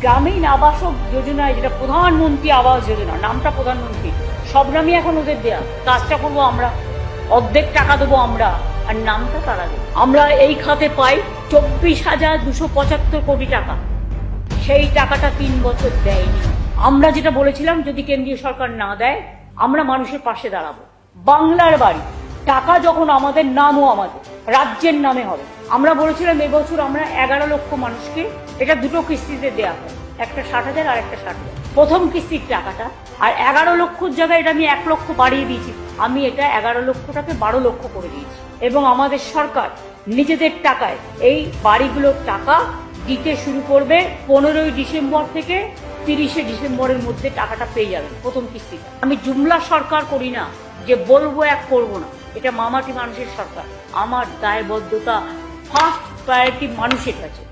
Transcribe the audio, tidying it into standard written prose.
গ্রামীণ আবাস যোজনায়, যেটা প্রধানমন্ত্রী আবাস যোজনা, নামটা প্রধানমন্ত্রী, সব নামই এখন ওদের দেয়া। কাজটা করবো আমরা, অর্ধেক টাকা দেবো আমরা, আর নামটা তারা দেবে। আমরা এই খাতে পাই 24,275 কোটি টাকা। সেই টাকাটা 3 বছর দেয়নি। আমরা যেটা বলেছিলাম, যদি কেন্দ্রীয় সরকার না দেয়, আমরা মানুষের পাশে দাঁড়াবো। বাংলার বাড়ি টাকা যখন আমাদের, নামও আমাদের রাজ্যের নামে হবে। আমরা বলেছিলাম এবছর আমরা 11 লক্ষ মানুষকে এটা 2টো কিস্তিতে দেওয়া হবে, একটা 60,000 আর একটা 60,000। প্রথম কিস্তির টাকাটা, আর 11 লক্ষর জায়গায় এটা আমি 1 লক্ষ বাড়িয়ে দিয়েছি। আমি এটা 11 লক্ষটাকে 12 লক্ষ করে দিয়েছি। এবং আমাদের সরকার নিজেদের টাকায় এই বাড়িগুলোর টাকা দিতে শুরু করবে। 15ই ডিসেম্বর থেকে 30শে ডিসেম্বরের মধ্যে টাকাটা পেয়ে যাবেন, প্রথম কিস্তিটা। আমি জুমলা সরকার করি না যে বলবো এক করবো না। এটা মামাটি মানুষের সরকার। আমার দায়বদ্ধতা ফার্স্ট প্রায়োরিটি মানুষের কাছে।